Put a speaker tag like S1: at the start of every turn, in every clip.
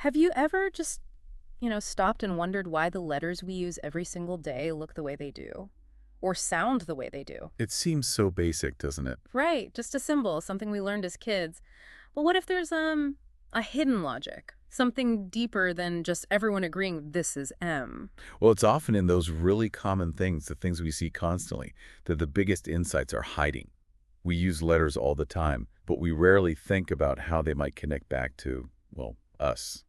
S1: Have you ever just, stopped and wondered why the letters we use every single day look the way they do? Or sound the way they do?
S2: It seems so basic, doesn't it?
S1: Right, just a symbol, something we learned as kids. But what if there's a hidden logic? Something deeper than just everyone agreeing this is M.
S2: Well, it's often in those really common things, the things we see constantly, that the biggest insights are hiding. We use letters all the time, but we rarely think about how they might connect back to, well, us,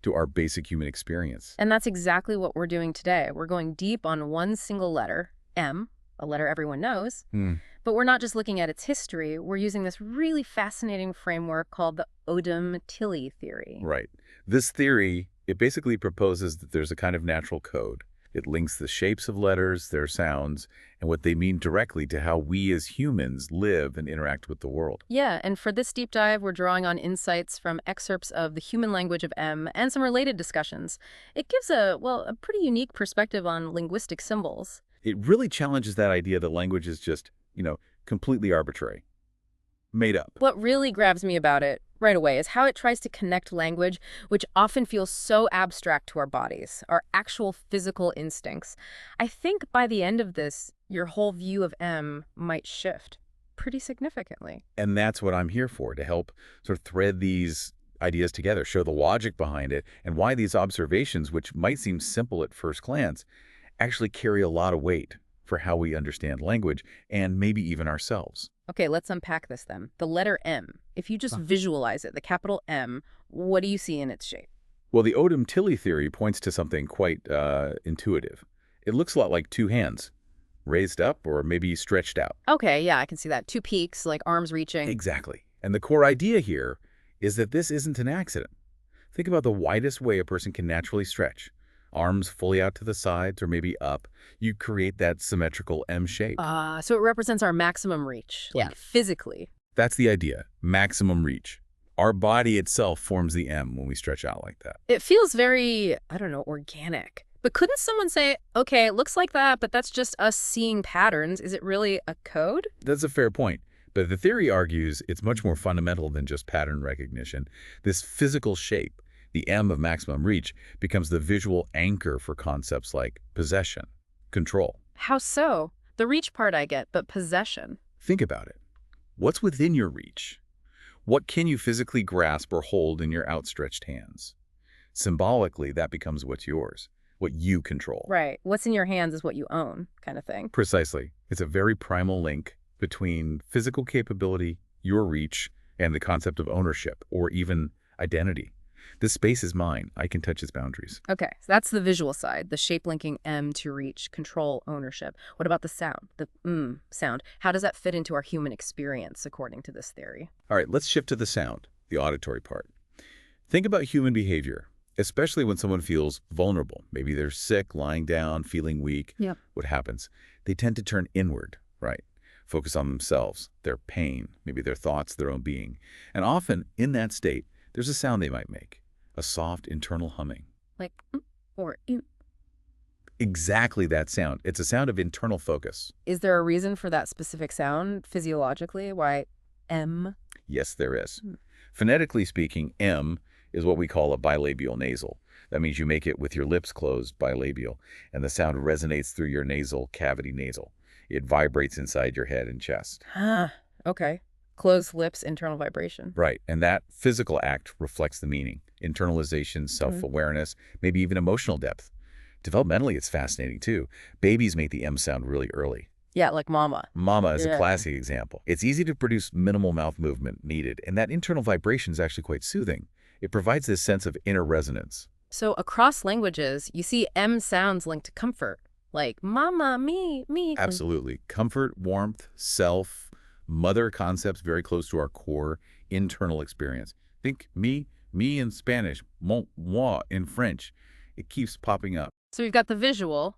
S2: to our basic human experience.
S1: And that's exactly what we're doing today. We're going deep on one single letter, M, a letter everyone knows.
S2: Hmm.
S1: But we're not just looking at its history. We're using this really fascinating framework called the Odam-Tilly theory.
S2: Right. This theory, it basically proposes that there's a kind of natural code. It links the shapes of letters, their sounds, and what they mean directly to how we as humans live and interact with the world.
S1: Yeah, and for this deep dive, we're drawing on insights from excerpts of The Human Language of M and some related discussions. It gives a pretty unique perspective on linguistic symbols.
S2: It really challenges that idea that language is just, completely arbitrary, made up.
S1: What really grabs me about it right away is how it tries to connect language, which often feels so abstract to our bodies, our actual physical instincts. I think by the end of this, your whole view of M might shift pretty significantly.
S2: And that's what I'm here for, to help sort of thread these ideas together, show the logic behind it, and why these observations, which might seem simple at first glance, actually carry a lot of weight for how we understand language and maybe even ourselves.
S1: Okay, let's unpack this then. The letter M. If you just visualize it, the capital M, what do you see in its shape?
S2: Well, the Odam-Tilly theory points to something quite intuitive. It looks a lot like two hands, raised up or maybe stretched out.
S1: Okay, yeah, I can see that. Two peaks, like arms reaching.
S2: Exactly. And the core idea here is that this isn't an accident. Think about the widest way a person can naturally stretch. Arms fully out to the sides or maybe up. You create that symmetrical M shape.
S1: So it represents our maximum reach, like physically.
S2: That's the idea, maximum reach. Our body itself forms the M when we stretch out like that.
S1: It feels very, I don't know, organic. But couldn't someone say, okay, it looks like that, but that's just us seeing patterns. Is it really a code?
S2: That's a fair point. But the theory argues it's much more fundamental than just pattern recognition. This physical shape, the M of maximum reach, becomes the visual anchor for concepts like possession, control.
S1: How so? The reach part I get, but possession.
S2: Think about it. What's within your reach? What can you physically grasp or hold in your outstretched hands? Symbolically, that becomes what's yours, what you control.
S1: Right. What's in your hands is what you own, kind of thing.
S2: Precisely. It's a very primal link between physical capability, your reach, and the concept of ownership or even identity. This space is mine. I can touch its boundaries.
S1: Okay, so that's the visual side, the shape linking M to reach, control, ownership. What about the sound, the sound? How does that fit into our human experience, according to this theory?
S2: All right, let's shift to the sound, the auditory part. Think about human behavior, especially when someone feels vulnerable. Maybe they're sick, lying down, feeling weak.
S1: Yep.
S2: What happens? They tend to turn inward, right? Focus on themselves, their pain, maybe their thoughts, their own being. And often, in that state, there's a sound they might make, a soft internal humming.
S1: Like, or "Mm."
S2: Exactly that sound. It's a sound of internal focus.
S1: Is there a reason for that specific sound, physiologically? Why M?
S2: Yes, there is. Phonetically speaking, M is what we call a bilabial nasal. That means you make it with your lips closed, bilabial, and the sound resonates through your nasal cavity nasal. It vibrates inside your head and chest.
S1: Ah, okay. Closed lips, internal vibration.
S2: Right, and that physical act reflects the meaning, internalization, self-awareness, maybe even emotional depth. Developmentally, it's fascinating too. Babies make the M sound really early.
S1: Yeah, like mama.
S2: Mama is a
S1: Yeah.
S2: classic example. It's easy to produce minimal mouth movement needed, and that internal vibration is actually quite soothing. It provides this sense of inner resonance.
S1: So across languages, you see M sounds linked to comfort, like mama, me.
S2: Absolutely. Comfort, warmth, self, mother concepts very close to our core internal experience. Think me in Spanish, moi in French. It keeps popping up.
S1: So we've got the visual,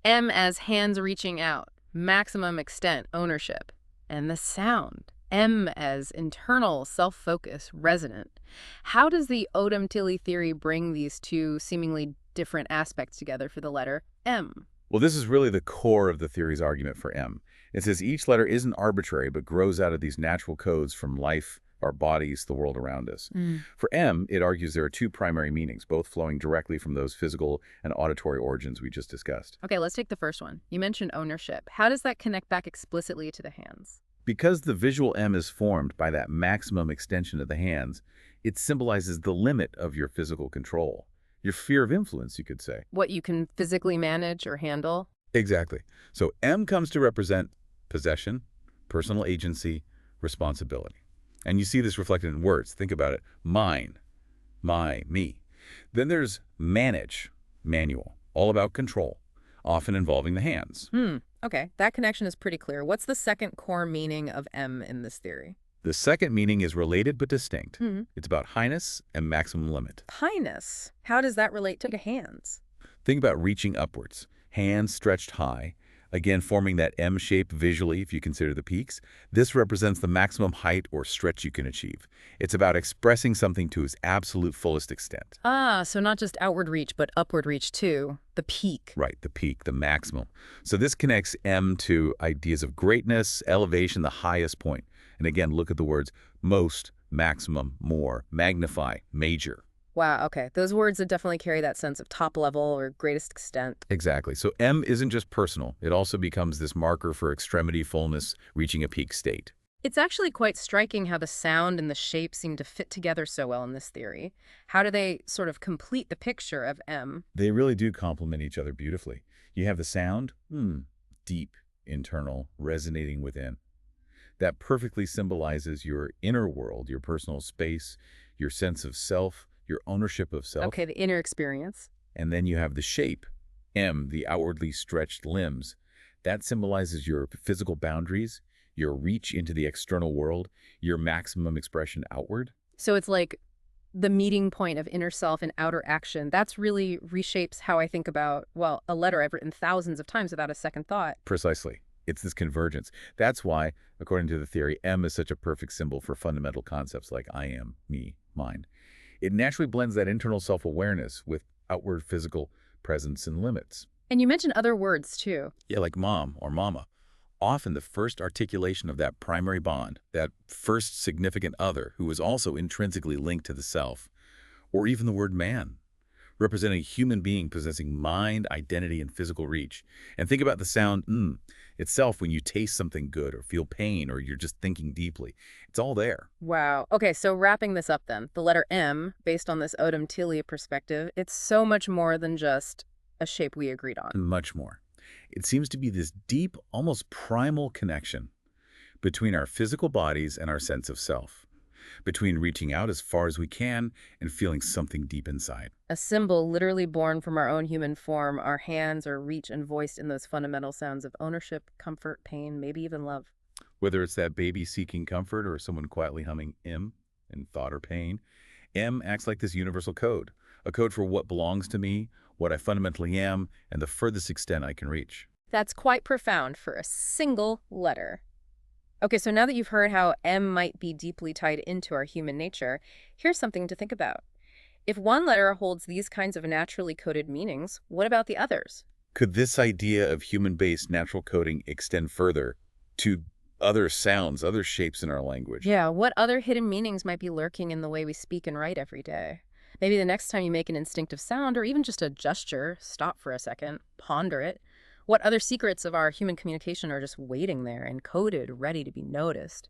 S1: M as hands reaching out, maximum extent, ownership, and the sound, M as internal, self-focus, resonant. How does the Odam-Tilly theory bring these two seemingly different aspects together for the letter M?
S2: Well, this is really the core of the theory's argument for M. It says each letter isn't arbitrary, but grows out of these natural codes from life our bodies, the world around us.
S1: Mm.
S2: For M, it argues there are two primary meanings, both flowing directly from those physical and auditory origins we just discussed.
S1: Okay, let's take the first one. You mentioned ownership. How does that connect back explicitly to the hands?
S2: Because the visual M is formed by that maximum extension of the hands, it symbolizes the limit of your physical control. Your sphere of influence, you could say.
S1: What you can physically manage or handle?
S2: Exactly. So M comes to represent possession, personal agency, responsibility. And you see this reflected in words. Think about it. Mine, my, me. Then there's manage, manual, all about control, often involving the hands.
S1: Okay, that connection is pretty clear. What's the second core meaning of M in this theory?
S2: The second meaning is related but distinct.
S1: Hmm.
S2: It's about highness and maximum limit.
S1: Highness. How does that relate to hands?
S2: Think about reaching upwards, hands stretched high, again forming that M shape visually if you consider the peaks. This represents the maximum height or stretch you can achieve. It's about expressing something to its absolute fullest extent.
S1: Ah, so not just outward reach, but upward reach too. The peak.
S2: Right, the peak, the maximum. So this connects M to ideas of greatness, elevation, the highest point. And again, look at the words most, maximum, more, magnify, major.
S1: Wow, okay. Those words that definitely carry that sense of top level or greatest extent.
S2: Exactly. So M isn't just personal. It also becomes this marker for extremity fullness, reaching a peak state.
S1: It's actually quite striking how the sound and the shape seem to fit together so well in this theory. How do they sort of complete the picture of M?
S2: They really do complement each other beautifully. You have the sound, deep, internal, resonating within. That perfectly symbolizes your inner world, your personal space, your sense of self, your ownership of self.
S1: Okay, the inner experience.
S2: And then you have the shape, M, the outwardly stretched limbs. That symbolizes your physical boundaries, your reach into the external world, your maximum expression outward.
S1: So it's like the meeting point of inner self and outer action. That's really reshapes how I think about, well, a letter I've written thousands of times without a second thought.
S2: Precisely. It's this convergence. That's why, according to the theory, M is such a perfect symbol for fundamental concepts like I am, me, mine. It naturally blends that internal self-awareness with outward physical presence and limits.
S1: And you mentioned other words too.
S2: Yeah, like mom or mama. Often the first articulation of that primary bond, that first significant other who is also intrinsically linked to the self, or even the word man, representing a human being possessing mind, identity, and physical reach. And think about the sound itself when you taste something good or feel pain or you're just thinking deeply. It's all there.
S1: Wow. Okay, so wrapping this up then, the letter M, based on this Odam perspective, it's so much more than just a shape we agreed on.
S2: And much more. It seems to be this deep, almost primal connection between our physical bodies and our sense of self, between reaching out as far as we can and feeling something deep inside.
S1: A symbol literally born from our own human form, our hands are reached and voiced in those fundamental sounds of ownership, comfort, pain, maybe even love.
S2: Whether it's that baby seeking comfort or someone quietly humming M in thought or pain, M acts like this universal code, a code for what belongs to me, what I fundamentally am, and the furthest extent I can reach.
S1: That's quite profound for a single letter. Okay, so now that you've heard how M might be deeply tied into our human nature, here's something to think about. If one letter holds these kinds of naturally coded meanings, what about the others?
S2: Could this idea of human-based natural coding extend further to other sounds, other shapes in our language?
S1: Yeah, what other hidden meanings might be lurking in the way we speak and write every day? Maybe the next time you make an instinctive sound or even just a gesture, stop for a second, ponder it. What other secrets of our human communication are just waiting there, encoded, ready to be noticed?